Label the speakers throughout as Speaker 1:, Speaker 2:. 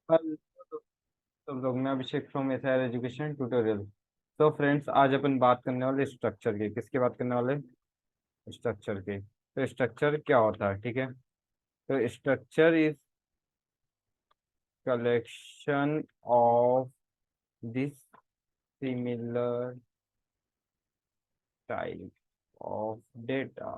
Speaker 1: कल तुम लोग मैं अभिषेक फ्रॉम एसआर एजुकेशन ट्यूटोरियल। तो फ्रेंड्स, आज अपन बात करने वाले स्ट्रक्चर की। किसकी बात करने वाले? स्ट्रक्चर की। तो स्ट्रक्चर क्या होता है? ठीक है। तो structure is collection of this similar type of data.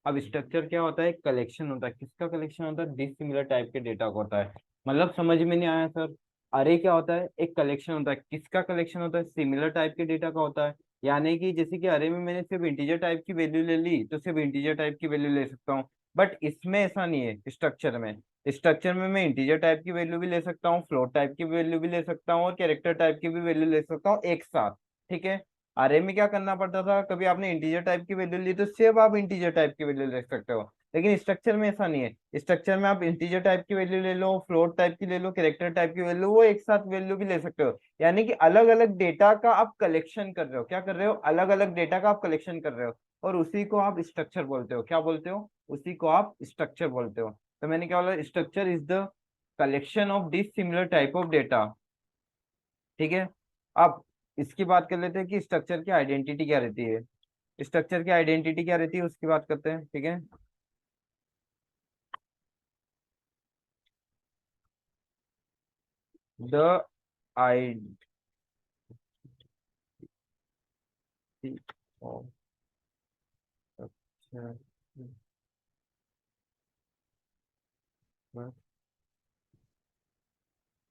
Speaker 1: अब स्ट्रक्चर क्या होता है? एक कलेक्शन होता है। किसका कलेक्शन होता है? डिसिमिलर टाइप के डेटा का होता है। मतलब समझ में नहीं आया सर? अरे क्या होता है? एक कलेक्शन होता है। किसका कलेक्शन होता है? सिमिलर टाइप के डेटा का होता है। यानी कि जैसे कि अरे में मैंने सिर्फ इंटीजर टाइप की वैल्यू ले ली तो सिर्फ इंटीजर टाइप की वैल्यू ले सकता हूँ। बट इसमें ऐसा नहीं है। स्ट्रक्चर में मैं इंटीजर टाइप की वैल्यू भी ले सकता हूँ, फ्लोट टाइप की वैल्यू भी ले सकता हूँ और कैरेक्टर टाइप की भी वैल्यू ले सकता हूँ एक साथ। ठीक है। अरे में क्या करना पड़ता था? कभी आपने इंटीजर टाइप की वैल्यू ली तो सिर्फ आप इंटीजर टाइप की वैल्यू ले सकते हो। लेकिन स्ट्रक्चर में ऐसा नहीं है। स्ट्रक्चर में आप इंटीजर टाइप की वैल्यू ले लो, फ्लोट टाइप की ले लो, कैरेक्टर टाइप की वैल्यू, वो एक साथ वैल्यू भी ले सकते हो। यानी कि अलग अलग डेटा का आप कलेक्शन कर रहे हो। क्या कर रहे हो? अलग अलग डेटा का आप कलेक्शन कर रहे हो। और उसी को आप स्ट्रक्चर बोलते हो। क्या बोलते हो? उसी को आप स्ट्रक्चर बोलते हो। तो मैंने क्या बोला? Structure is the collection of this similar type of data. ठीक है। अब इसकी बात कर लेते हैं कि स्ट्रक्चर की आइडेंटिटी क्या रहती है। स्ट्रक्चर की आइडेंटिटी क्या रहती है उसकी बात करते हैं। ठीक है। The identity of structure.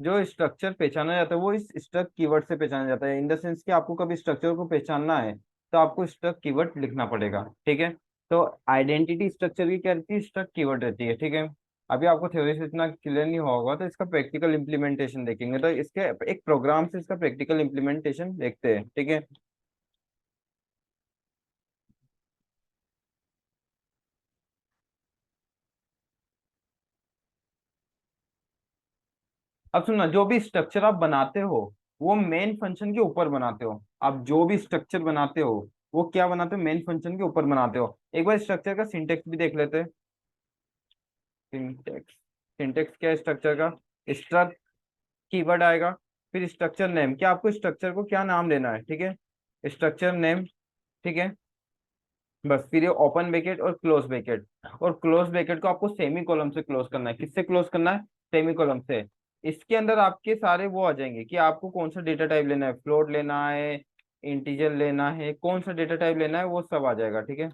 Speaker 1: जो स्ट्रक्चर पहचाना जाता है वो इस स्ट्रक्ट कीवर्ड से पहचाना जाता है। इन द सेंस कि आपको कभी स्ट्रक्चर को पहचानना है तो आपको स्ट्रक्ट कीवर्ड लिखना पड़ेगा। ठीक है। तो आइडेंटिटी स्ट्रक्चर की क्या रहती है? स्ट्रक्ट कीवर्ड रहती है। ठीक है। अभी आपको थ्योरी से इतना क्लियर नहीं हुआ होगा तो इसका प्रैक्टिकल इंप्लीमेंटेशन देखेंगे। तो इसके एक प्रोग्राम से इसका प्रैक्टिकल इंप्लीमेंटेशन देखते हैं। ठीक है। अब सुनना, जो भी स्ट्रक्चर आप बनाते हो वो मेन फंक्शन के ऊपर बनाते हो। आप जो भी स्ट्रक्चर बनाते हो वो क्या बनाते हो? मेन फंक्शन के ऊपर बनाते हो। एक बार स्ट्रक्चर का सिंटेक्स भी देख लेते हैं। सिंटेक्स। सिंटेक्स क्या है स्ट्रक्चर का? स्ट्रक्ट कीवर्ड आएगा, फिर स्ट्रक्चर नेम। क्या आपको स्ट्रक्चर को क्या नाम देना है? ठीक है। Structure name. ठीक है। बस फिर ये ओपन ब्रैकेट और क्लोज ब्रैकेट। और क्लोज ब्रैकेट को आपको सेमी कॉलम से क्लोज करना है। किससे क्लोज करना है? सेमी कॉलम से। इसके अंदर आपके सारे वो आ जाएंगे कि आपको कौन सा डेटा टाइप लेना है, फ्लोट लेना है, इंटीजर लेना है, कौन सा डेटा टाइप लेना है, वो सब आ जाएगा। ठीक है।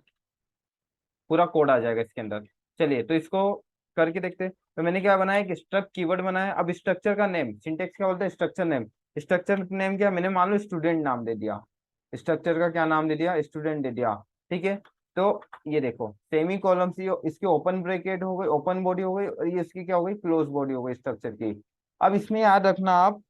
Speaker 1: पूरा कोड आ जाएगा इसके अंदर। चलिए तो इसको करके देखते हैं। तो मैंने क्या बनाया? एक स्ट्रक्ट कीवर्ड बनाया। अब स्ट्रक्चर का नेम, सिंटेक्स क्या बोलते हैं? Structure name. स्ट्रक्चर नेम क्या? मैंने मान लो स्टूडेंट नाम दे दिया। स्ट्रक्चर का क्या नाम दे दिया? स्टूडेंट दे दिया। ठीक है। तो ये देखो सेमी कॉलम सी इसकी ओपन ब्रैकेट हो गई, ओपन बॉडी हो गई, और ये इसकी क्या हो गई? क्लोज बॉडी हो गई स्ट्रक्चर की। अब इसमें याद रखना आप,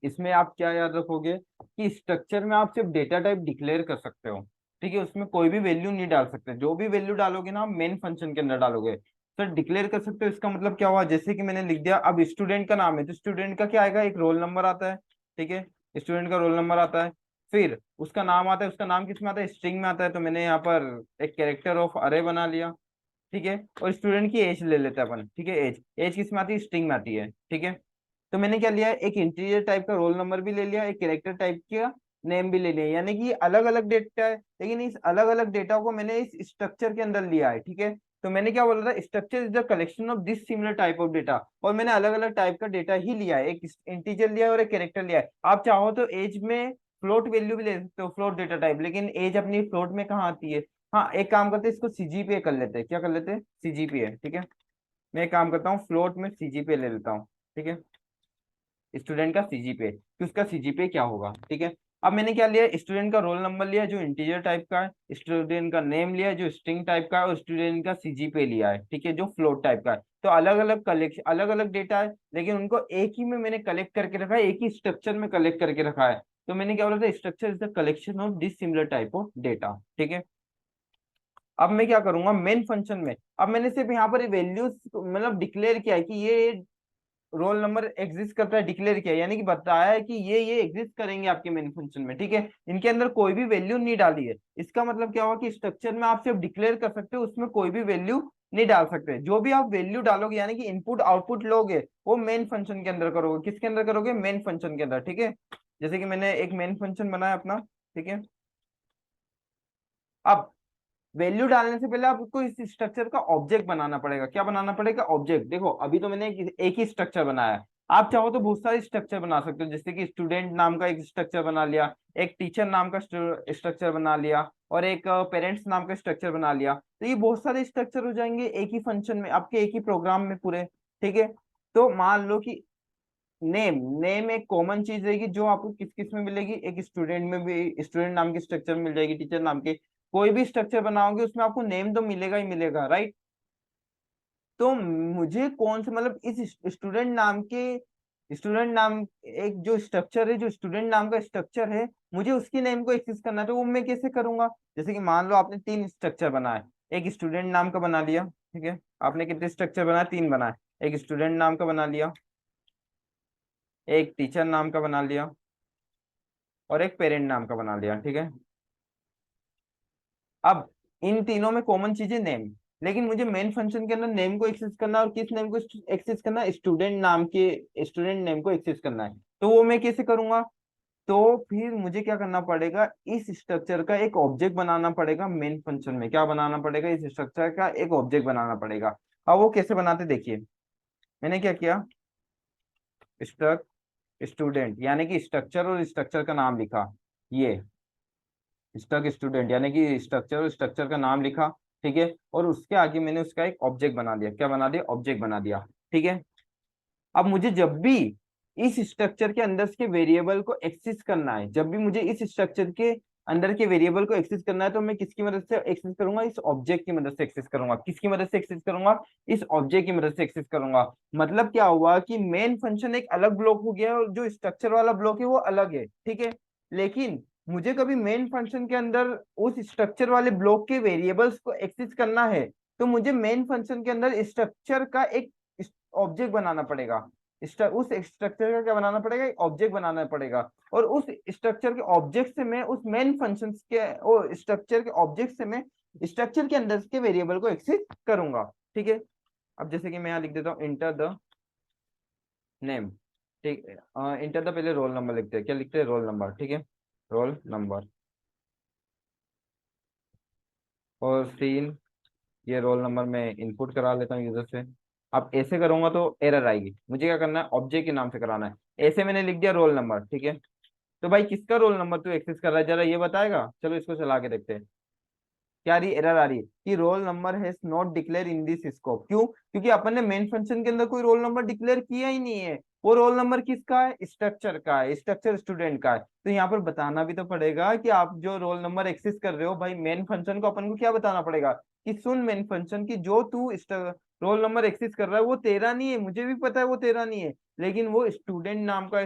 Speaker 1: इसमें आप क्या याद रखोगे कि स्ट्रक्चर में आप सिर्फ डेटा टाइप डिक्लेयर कर सकते हो। ठीक है। उसमें कोई भी वैल्यू नहीं डाल सकते। जो भी वैल्यू डालोगे ना, मेन फंक्शन के अंदर डालोगे। सर डिक्लेयर कर सकते हो इसका मतलब क्या हुआ? जैसे कि मैंने लिख दिया, अब स्टूडेंट का नाम है तो स्टूडेंट का क्या आएगा? एक रोल नंबर आता है। ठीक है। स्टूडेंट का रोल नंबर आता है। फिर उसका नाम आता है। उसका नाम किस में आता है? स्ट्रिंग में आता है। तो मैंने यहाँ पर एक कैरेक्टर ऑफ अरे बना लिया। ठीक है। और स्टूडेंट की एज ले लेते हैं अपन। ठीक है। एज एज किस में आती है? स्ट्रिंग में आती है। ठीक है। तो मैंने क्या लिया? एक इंटीजर टाइप का रोल नंबर भी ले लिया, एक कैरेक्टर टाइप का नेम भी ले लिया। यानी कि अलग अलग डेटा है, लेकिन इस अलग अलग डेटा को मैंने इस स्ट्रक्चर के अंदर लिया है। ठीक है। तो मैंने क्या बोला था? Structure is the collection of this similar type of data. और मैंने अलग अलग टाइप का डेटा ही लिया है। एक इंटीजर लिया है और एक कैरेक्टर लिया है। आप चाहो तो एज में फ्लोट वैल्यू भी ले सकते हो, फ्लोट डेटा टाइप, लेकिन एज अपनी फ्लोट में कहाँ आती है? हाँ, एक काम करते हैं, इसको सीजीपीए कर लेते हैं। क्या कर लेते हैं? सीजीपीए। ठीक है। मैं एक काम करता हूँ, फ्लोट में सीजीपीए ले लेता हूँ। ठीक है। स्टूडेंट का सीजीपीए, कि उसका सीजीपीए क्या होगा। ठीक है। अब मैंने क्या लिया? स्टूडेंट का रोल नंबर लिया जो इंटीजर टाइप का है, स्टूडेंट का नेम लिया जो स्ट्रिंग टाइप का है, और स्टूडेंट का सीजीपीए लिया है। ठीक है। जो फ्लोट टाइप का है। तो अलग अलग कलेक्शन, अलग अलग डेटा है, लेकिन उनको एक ही में मैंने कलेक्ट करके रखा है, एक ही स्ट्रक्चर में कलेक्ट करके रखा है। तो मैंने क्या बोला था? Structure is the collection of this similar type of data. ठीक है। अब मैं क्या करूंगा मेन फंक्शन में? अब मैंने सिर्फ यहाँ पर वैल्यूज मतलब डिक्लेयर किया है कि ये रोल नंबर एग्जिस्ट करता है, डिक्लेयर किया, यानी कि बताया है कि ये एग्जिस्ट करेंगे आपके मेन फंक्शन में। ठीक है। इनके अंदर कोई भी वैल्यू नहीं डाली है। इसका मतलब क्या हुआ कि स्ट्रक्चर में आप सिर्फ डिक्लेयर कर सकते हो, उसमें कोई भी वैल्यू नहीं डाल सकते। जो भी आप वैल्यू डालोगे यानी कि इनपुट आउटपुट लोगे, वो मेन फंक्शन के अंदर करोगे। किसके अंदर करोगे? मेन फंक्शन के अंदर, ठीक है। जैसे कि मैंने एक मेन फंक्शन बनाया अपना, ठीक है। अब वैल्यू डालने से पहले आपको इस स्ट्रक्चर का ऑब्जेक्ट बनाना पड़ेगा। क्या बनाना पड़ेगा? ऑब्जेक्ट। देखो अभी तो मैंने एक ही स्ट्रक्चर बनाया है, आप चाहो तो बहुत सारे स्ट्रक्चर बना सकते हो। जैसे कि स्टूडेंट नाम का एक स्ट्रक्चर बना लिया, एक टीचर नाम का स्ट्रक्चर बना लिया, और एक पेरेंट्स नाम का स्ट्रक्चर बना लिया। तो ये बहुत सारे स्ट्रक्चर हो जाएंगे एक ही फंक्शन में, आपके एक ही प्रोग्राम में पूरे, ठीक है। तो मान लो कि नेम, नेम एक कॉमन चीज रहेगी जो आपको किस किस में मिलेगी, एक स्टूडेंट में भी स्टूडेंट नाम की स्ट्रक्चर मिल जाएगी, टीचर नाम के। कोई भी स्ट्रक्चर बनाओगे उसमें आपको नेम तो मिलेगा ही मिलेगा, राइट। तो मुझे कौन से मतलब इस स्टूडेंट नाम के, स्टूडेंट नाम, एक जो स्ट्रक्चर है, जो स्टूडेंट नाम का स्ट्रक्चर है, मुझे उसकी नेम को एक्सेस करना है। तो वो मैं कैसे करूंगा? जैसे कि मान लो आपने तीन स्ट्रक्चर बनाए, एक स्टूडेंट नाम का बना लिया, ठीक है। आपने कितने स्ट्रक्चर बनाए? तीन बनाए। एक स्टूडेंट नाम का बना लिया, एक टीचर नाम का बना लिया, और एक पेरेंट नाम का बना लिया, ठीक है। अब इन तीनों में कॉमन चीज है नेम, लेकिन मुझे मेन फंक्शन के अंदर नेम को एक्सेस करना है। और किस नेम को एक्सेस करना है? स्टूडेंट नाम के स्टूडेंट नेम को एक्सेस करना है। तो वो मैं कैसे करूंगा? तो फिर मुझे क्या करना पड़ेगा? इस स्ट्रक्चर का एक ऑब्जेक्ट बनाना पड़ेगा मेन फंक्शन में। क्या बनाना पड़ेगा? इस स्ट्रक्चर का एक ऑब्जेक्ट बनाना पड़ेगा। अब वो कैसे बनाते देखिए। मैंने क्या किया? स्ट्रक स्टूडेंट यानी कि स्ट्रक्चर और स्ट्रक्चर का नाम लिखा, ये स्टक स्टूडेंट यानी कि स्ट्रक्चर और स्ट्रक्चर का नाम लिखा, ठीक है। और उसके आगे मैंने उसका एक ऑब्जेक्ट बना दिया। क्या बना दिया? ऑब्जेक्ट बना दिया, ठीक है। अब मुझे जब भी इस स्ट्रक्चर के अंदर के वेरिएबल को एक्सेस करना है, जब भी मुझे इस स्ट्रक्चर के अंदर के वेरिएबल को एक्सेस करना है, तो मैं किसकी मदद से एक्सेस करूंगा? इस ऑब्जेक्ट की मदद से एक्सेस करूंगा। किसकी मदद से एक्सेस करूंगा? इस ऑब्जेक्ट की मदद से एक्सेस करूंगा। मतलब क्या हुआ कि मेन फंक्शन एक अलग ब्लॉक हो गया और जो स्ट्रक्चर वाला ब्लॉक है वो अलग है, ठीक है। लेकिन मुझे कभी मेन फंक्शन के अंदर उस स्ट्रक्चर वाले ब्लॉक के वेरिएबल्स को एक्सेस करना है, तो मुझे मेन फंक्शन के अंदर स्ट्रक्चर का एक ऑब्जेक्ट बनाना पड़ेगा। उस स्ट्रक्चर का क्या बनाना पड़ेगा? एक ऑब्जेक्ट बनाना पड़ेगा। और उस स्ट्रक्चर के ऑब्जेक्ट से मैं उस मेन फंक्शन के और स्ट्रक्चर के ऑब्जेक्ट से मैं स्ट्रक्चर के अंदर के वेरिएबल को एक्सेस करूंगा, ठीक है। अब जैसे कि मैं यहाँ लिख देता हूँ इंटर द नेम, ठीक है। इंटर द, पहले रोल नंबर लिखते हैं। क्या लिखते हैं? रोल नंबर, ठीक है। Roll number. और सीन, ये रोल नंबर मैं इनपुट करा लेता हूँ यूजर से। अब ऐसे करूंगा तो एरर आएगी। मुझे क्या करना है? ऑब्जेक्ट के नाम से कराना है। ऐसे मैंने लिख दिया रोल नंबर, ठीक है। तो भाई किसका रोल नंबर तू एक्सेस कर रहा है, जरा ये बताएगा? चलो इसको चला के देखते हैं। क्या रही एरर आ रही है कि roll number has not declare in this scope. क्यों? क्योंकि अपन ने मेन फंक्शन के अंदर कोई रोल नंबर डिक्लेयर किया ही नहीं है। वो रोल नंबर किसका है? स्ट्रक्चर का है, स्ट्रक्चर स्टूडेंट का है। तो यहाँ पर बताना भी तो पड़ेगा कि आप जो रोल नंबर एक्सेस कर रहे हो, भाई मेन फंक्शन को अपन को क्या बताना पड़ेगा कि सुन मेन फंक्शन की, जो तू रोल नंबर एक्सेस कर रहा है वो तेरा नहीं है, मुझे भी पता है वो तेरा नहीं है, लेकिन वो स्टूडेंट नाम का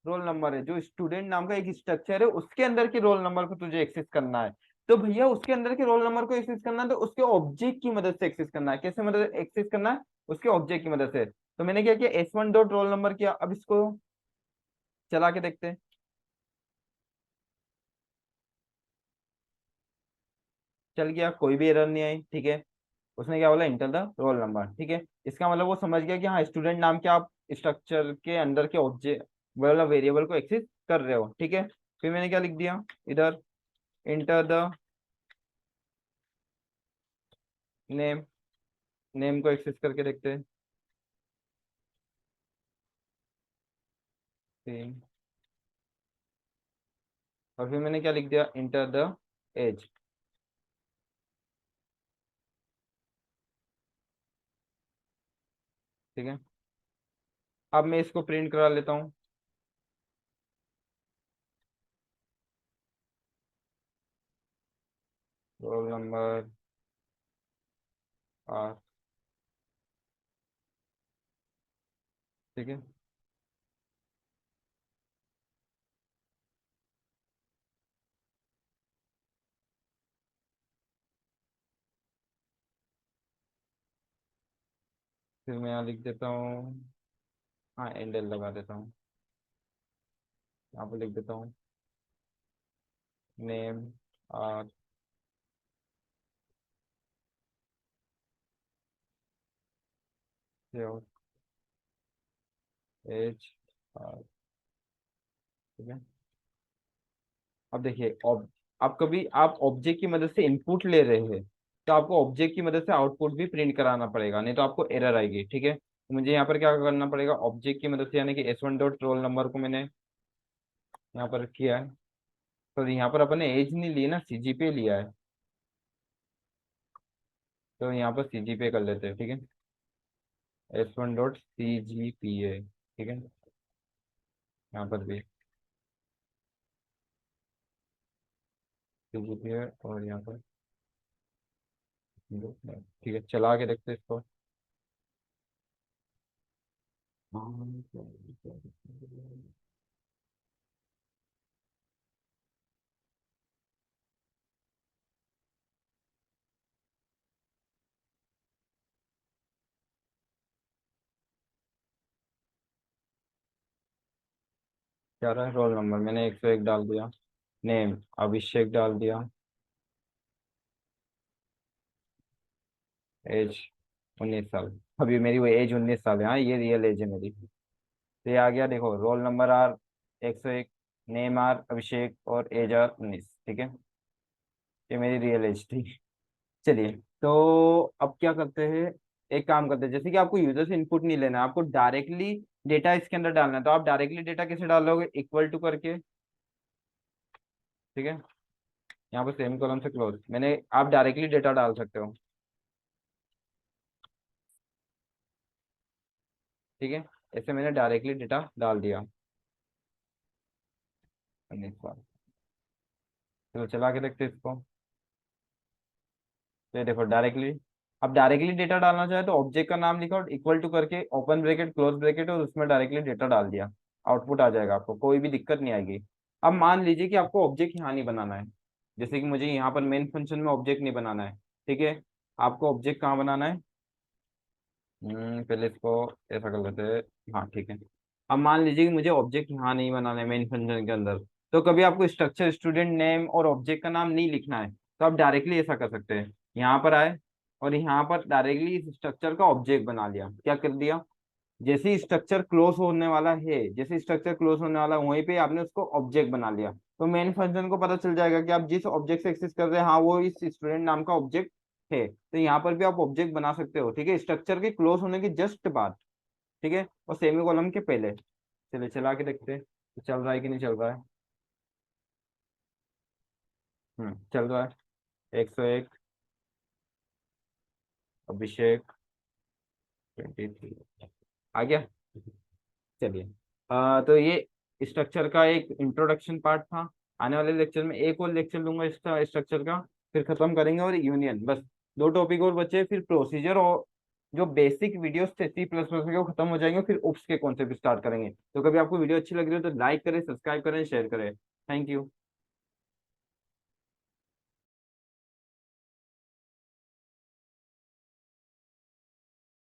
Speaker 1: रोल नंबर है। जो स्टूडेंट नाम का एक स्ट्रक्चर है उसके अंदर के रोल नंबर को तुझे एक्सेस करना है। तो भैया उसके अंदर के रोल नंबर को एक्सेस करना है तो उसके ऑब्जेक्ट की मदद से एक्सेस करना है। कैसे मदद एक्सेस करना है? उसके ऑब्जेक्ट की मदद से। तो मैंने क्या किया? S1 डॉट रोल नंबर किया। अब इसको चला के देखते हैं। चल गया, कोई भी एरर नहीं आई, ठीक है। उसने क्या बोला? इंटर द रोल नंबर, ठीक है। इसका मतलब वो समझ गया कि हाँ स्टूडेंट नाम के आप स्ट्रक्चर के अंदर के ऑब्जेक्ट वाला वेरिएबल को एक्सेस कर रहे हो, ठीक है। फिर मैंने क्या लिख दिया इधर? इंटर द नेम, नेम को एक्सेस करके देखते हैं। सेम। और फिर मैंने क्या लिख दिया? इंटर द एज, ठीक है। अब मैं इसको प्रिंट करा लेता हूँ। रोल नंबर आर, ठीक है। फिर मैं यहाँ लिख देता हूँ, हाँ एंडल लगा देता हूँ। यहाँ पे लिख देता हूँ नेम आर, एज, ठीक है। अब देखिए आप कभी आप ऑब्जेक्ट की मदद से इनपुट ले रहे हैं, तो आपको ऑब्जेक्ट की मदद से आउटपुट भी प्रिंट कराना पड़ेगा, नहीं तो आपको एरर आएगी, ठीक है। तो मुझे यहाँ पर क्या करना पड़ेगा, ऑब्जेक्ट की मदद से, यानी कि S1 डॉट रोल नंबर को मैंने यहाँ पर किया है। तो यहाँ पर अपन ने एज नहीं ली ना, CGPA लिया है। तो यहाँ पर CGPA कर लेते हैं, ठीक है। S1 डॉट CGPA, ठीक है। यहाँ पर भी CGPA, और यहाँ पर ठीक है, चला के देखते हैं इसको। क्या रहा है, रोल नंबर मैंने 101 डाल दिया, नेम अभिषेक डाल दिया, एज 19 साल। अभी मेरी वो एज 19 साल है, हाँ ये रियल एज है मेरी। तो ये आ गया, देखो roll number are 101, name are Abhishek, और एज आर 19, ठीक है। ये मेरी रियल एज थी। चलिए, तो अब क्या करते हैं, एक काम करते हैं, जैसे कि आपको यूजर से इनपुट नहीं लेना है, आपको डायरेक्टली डेटा इसके अंदर डालना है, तो आप डायरेक्टली डेटा कैसे डालोगे, इक्वल टू करके, ठीक है। यहाँ पर सेमी कॉलम से क्लोज मैंने, आप डायरेक्टली डेटा डाल सकते हो, ठीक है। ऐसे मैंने डायरेक्टली डेटा डाल दिया, 19 बार। चलो चला के देखते हैं इसको। तो ये देखो डायरेक्टली, अब डायरेक्टली डेटा डालना चाहे तो ऑब्जेक्ट का नाम लिखा और इक्वल टू करके ओपन ब्रैकेट क्लोज ब्रैकेट, और उसमें डायरेक्टली डेटा डाल दिया, आउटपुट आ जाएगा, आपको कोई भी दिक्कत नहीं आएगी। अब मान लीजिए कि आपको ऑब्जेक्ट यहाँ नहीं बनाना है, जैसे कि मुझे यहाँ पर मेन फंक्शन में ऑब्जेक्ट नहीं बनाना है, ठीक है। आपको ऑब्जेक्ट कहाँ बनाना है, पहले इसको ऐसा कर लेते हैं, हाँ ठीक है। अब मान लीजिए कि मुझे ऑब्जेक्ट यहाँ नहीं बनाना है मेन फंक्शन के अंदर, तो कभी आपको स्ट्रक्चर स्टूडेंट नेम और ऑब्जेक्ट का नाम नहीं लिखना है, तो आप डायरेक्टली ऐसा कर सकते हैं, यहाँ पर आए और यहाँ पर डायरेक्टली इस स्ट्रक्चर का ऑब्जेक्ट बना लिया, क्या कर दिया, जैसे ही स्ट्रक्चर क्लोज होने वाला है, जैसे स्ट्रक्चर क्लोज होने वाला है, वहीं पे आपने उसको ऑब्जेक्ट बना लिया, तो मेन फंक्शन को पता चल जाएगा कि आप जिस ऑब्जेक्ट से एक्सेस कर रहे हैं, हाँ वो इस स्टूडेंट नाम का ऑब्जेक्ट है। तो यहाँ पर भी आप ऑब्जेक्ट बना सकते हो, ठीक है, स्ट्रक्चर के क्लोज होने के जस्ट बाद, ठीक है, और सेमी कॉलम के पहले। चलिए चला के देखते हैं तो चल रहा है कि नहीं चल रहा है। चल रहा है, 101 अभिषेक 23 आ गया। चलिए, तो ये स्ट्रक्चर का एक इंट्रोडक्शन पार्ट था। आने वाले लेक्चर में एक और लेक्चर लूंगा इसका, स्ट्रक्चर का, फिर खत्म करेंगे, और यूनियन, बस दो टॉपिक और बचे, फिर प्रोसीजर और जो बेसिक वीडियोस थे C++ के वो खत्म हो जाएंगे, फिर उप्स के कॉन्सेप्ट स्टार्ट करेंगे। तो कभी आपको वीडियो अच्छी लग रही हो तो लाइक करें, सब्सक्राइब करें, शेयर करें। Thank you.